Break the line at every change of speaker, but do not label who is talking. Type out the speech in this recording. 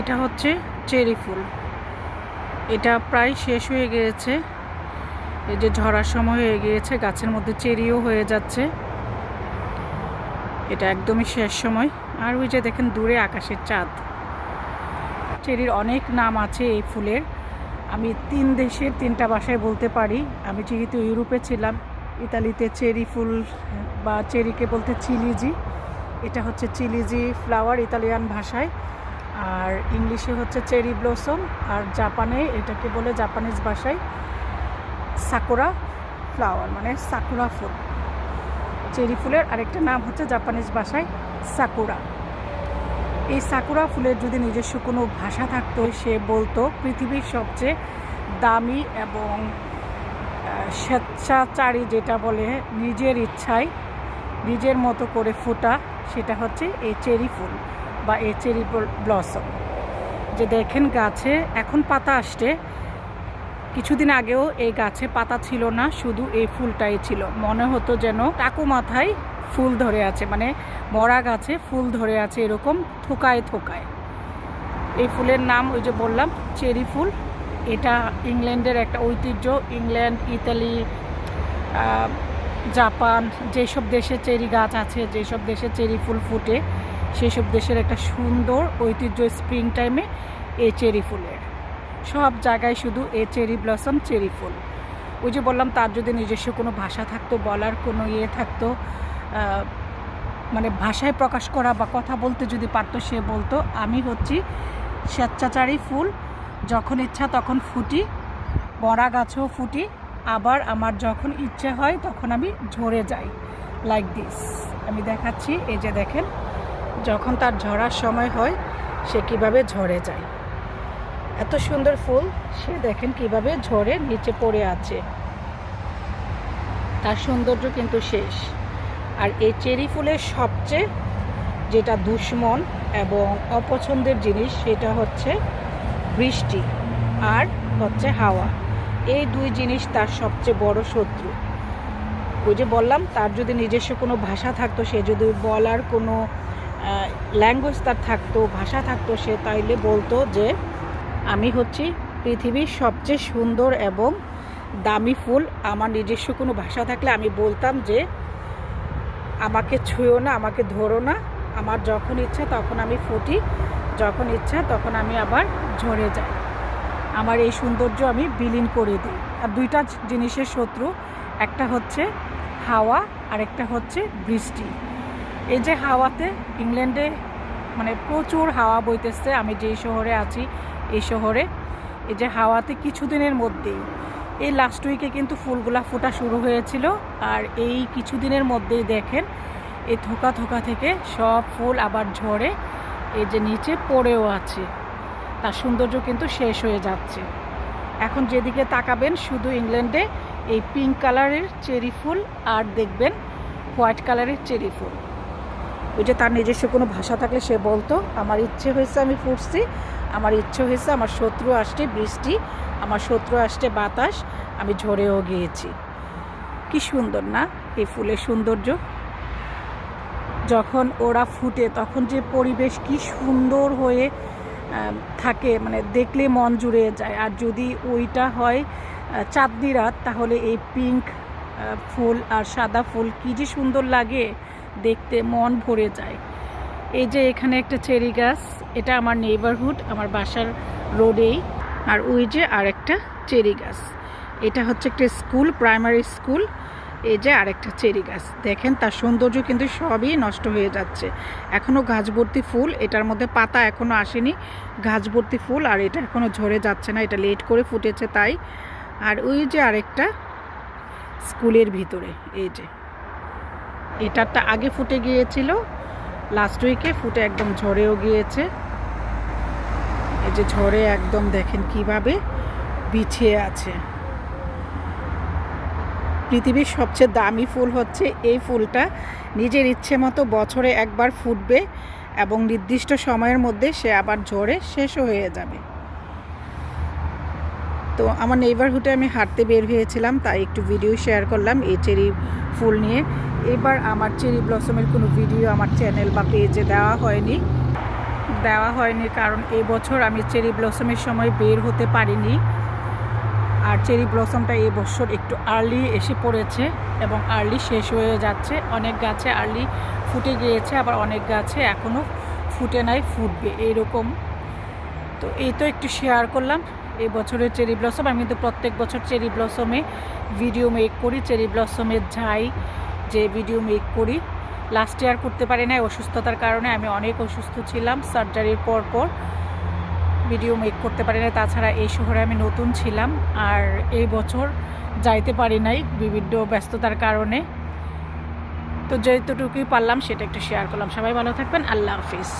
এটা হচ্ছে চেরি ফুল। এটা প্রায় শেষ হয়ে গিয়েছে, এই যে ঝরার সময় হয়ে গিয়েছে, গাছের মধ্যে চেরিও হয়ে যাচ্ছে। এটা একদমই শেষ সময়। আর ওই যে দেখেন দূরে আকাশের চাঁদ। চেরির অনেক নাম আছে এই ফুলের। আমি 3 দেশের 3টা ভাষায় বলতে পারি। আমি যেহেতু ইউরোপে ছিলাম, ইতালিতে চেরি ফুল বা চেরিকে বলতে চিলিজি। এটা হচ্ছে চিলিজি ফ্লাওয়ার ইতালিয়ান ভাষায়, আর ইংলিশে হচ্ছে চেরি ব্লসম, আর জাপানে এটাকে বলে জাপানিজ ভাষায় সাকুরা ফ্লাওয়ার, মানে সাকুরা ফুল। চেরি ফুলের আরেকটা নাম হচ্ছে জাপানিজ ভাষায় সাকুরা। এই সাকুরা ফুলের যদি নিজস্ব কোনো ভাষা থাকতো, সে বলতো পৃথিবীর সবচেয়ে দামি এবং স্বেচ্ছাচারী, যেটা বলে নিজের ইচ্ছায় নিজের মতো করে ফোটা, সেটা হচ্ছে এই চেরি ফুল বা এই চেরি ব্লসম। যে দেখেন গাছে এখন পাতা আসছে, কিছুদিন আগেও এই গাছে পাতা ছিল না, শুধু এই ফুলটাই ছিল। মনে হতো যেন টাকু মাথায় ফুল ধরে আছে, মানে মরা গাছে ফুল ধরে আছে, এরকম থোকায় থোকায়। এই ফুলের নাম ওই যে বললাম চেরি ফুল। এটা ইংল্যান্ডের একটা ঐতিহ্য। ইংল্যান্ড, ইতালি, জাপান, যেসব দেশে চেরি গাছ আছে, যেসব দেশে চেরি ফুল ফুটে, সেসব দেশের একটা সুন্দর ঐতিহ্য স্প্রিং টাইমে এই চেরি ফুলের। সব জায়গায় শুধু এই চেরি ব্লসম, চেরি ফুল। ওই যে বললাম তার যদি নিজস্ব কোনো ভাষা থাকতো, বলার কোনো থাকতো, মানে ভাষায় প্রকাশ করা বা কথা বলতে যদি পারতো, সে বলতো আমি হচ্ছি স্বেচ্ছাচারী ফুল, যখন ইচ্ছা তখন ফুটি, মরা গাছেও ফুটি, আবার আমার যখন ইচ্ছে হয় তখন আমি ঝরে যাই, লাইক দিস। আমি দেখাচ্ছি, এই যে দেখেন যখন তার ঝরার সময় হয় সে কিভাবে ঝরে যায়। এত সুন্দর ফুল, সে দেখেন কিভাবে ঝরে নিচে পড়ে আছে। তার সৌন্দর্য কিন্তু শেষ। আর এই চেরি ফুলের সবচেয়ে যেটা দুশ্মন এবং অপছন্দের জিনিস, সেটা হচ্ছে বৃষ্টি আর হচ্ছে হাওয়া। এই 2 জিনিস তার সবচেয়ে বড় শত্রু। ওই যে বললাম তার যদি নিজস্ব কোনো ভাষা থাকতো, সে যদি বলার কোনো ল্যাঙ্গুয়েজ তার থাকতো, ভাষা থাকতো, সে তাইলে বলতো যে আমি হচ্ছি পৃথিবীর সবচেয়ে সুন্দর এবং দামি ফুল। আমার নিজস্ব কোনো ভাষা থাকলে আমি বলতাম যে আমাকে ছুঁয়ো না, আমাকে ধরো না, আমার যখন ইচ্ছা তখন আমি ফুটি, যখন ইচ্ছা তখন আমি আবার ঝরে যাই, আমার এই সৌন্দর্য আমি বিলীন করে দিই। আর 2টা জিনিসের শত্রু, একটা হচ্ছে হাওয়া আর একটা হচ্ছে বৃষ্টি। এই যে হাওয়াতে, ইংল্যান্ডে মানে প্রচুর হাওয়া বইতেছে। আমি যেই শহরে আছি এই শহরে এই যে হাওয়াতে কিছুদিনের মধ্যেই, এই লাস্ট উইকে কিন্তু ফুলগুলা ফোটা শুরু হয়েছিল, আর এই কিছুদিনের মধ্যেই দেখেন এই থোকা থোকা থেকে সব ফুল আবার ঝরে এই যে নিচে পড়েও আছে। তার সৌন্দর্য কিন্তু শেষ হয়ে যাচ্ছে। এখন যেদিকে তাকাবেন শুধু ইংল্যান্ডে এই পিঙ্ক কালারের চেরি ফুল আর দেখবেন হোয়াইট কালারের চেরি ফুল। ওই যে তার নিজস্ব কোনো ভাষা থাকলে সে বলতো আমার ইচ্ছে হয়েছে আমি ফুটছি, আমার ইচ্ছে হয়েছে, আমার শত্রু আসছে বৃষ্টি, আমার শত্রু আসছে বাতাস, আমি ঝরেও গিয়েছি। কি সুন্দর না এই ফুলের সৌন্দর্য। যখন ওরা ফুটে তখন যে পরিবেশ কি সুন্দর হয়ে থাকে, মানে দেখলে মন জুড়ে যায়। আর যদি ওইটা হয় চাঁদনি রাত, তাহলে এই পিঙ্ক ফুল আর সাদা ফুল কি যে সুন্দর লাগে দেখতে, মন ভরে যায়। এই যে এখানে একটা চেরি গাছ, এটা আমার নেইবারহুড, আমার বাসার রোডেই। আর ওই যে আরেকটা চেরি গাছ, এটা হচ্ছে একটা স্কুল, প্রাইমারি স্কুল। এই যে আরেকটা চেরি গাছ, দেখেন তার সৌন্দর্য কিন্তু সবই নষ্ট হয়ে যাচ্ছে। এখনও গাছ ভর্তি ফুল, এটার মধ্যে পাতা এখনও আসেনি, গাছ ভর্তি ফুল, আর এটা এখনও ঝরে যাচ্ছে না, এটা লেট করে ফুটেছে তাই। আর ওই যে আরেকটা স্কুলের ভিতরে, এই যে এটারটা আগে ফুটে গিয়েছিল, লাস্ট উইকে ফুটে একদম ঝরেও গিয়েছে। এই যে ঝরে একদম দেখেন কিভাবে বিছিয়ে আছে। পৃথিবীর সবচেয়ে দামি ফুল হচ্ছে এই ফুলটা। নিজের ইচ্ছে মতো বছরে একবার ফুটবে এবং নির্দিষ্ট সময়ের মধ্যে সে আবার ঝরে শেষও হয়ে যাবে। তো আমার নেইবারহুডে আমি হাঁটতে বের হয়েছিলাম, তাই একটু ভিডিও শেয়ার করলাম এই চেরি ফুল নিয়ে। এবার আমার চেরি ব্লসমের কোনো ভিডিও আমার চ্যানেল বা পেজে দেওয়া হয়নি। দেওয়া হয়নি, কারণ এই বছর আমি চেরি ব্লসমের সময় বের হতে পারিনি। আর চেরি ব্লসমটা এই বছর একটু আর্লি এসে পড়েছে এবং আর্লি শেষ হয়ে যাচ্ছে। অনেক গাছে আর্লি ফুটে গিয়েছে, আবার অনেক গাছে এখনও ফুটে নাই, ফুটবে এইরকম। তো এই তো একটু শেয়ার করলাম এই বছরের চেরি ব্লসম। আমি কিন্তু প্রত্যেক বছর চেরি ব্লসমে ভিডিও মেক করি, চেরি ব্লসমের যাই যে ভিডিও মেক করি। লাস্ট ইয়ার করতে পারি না অসুস্থতার কারণে, আমি অনেক অসুস্থ ছিলাম, সার্জারির পর ভিডিও মেক করতে পারি না। তাছাড়া এই শহরে আমি নতুন ছিলাম, আর এই বছর যাইতে পারি নাই বিভিন্ন ব্যস্ততার কারণে। তো যেটুকুই পারলাম সেটা একটু শেয়ার করলাম। সবাই ভালো থাকবেন, আল্লাহ হাফিজ।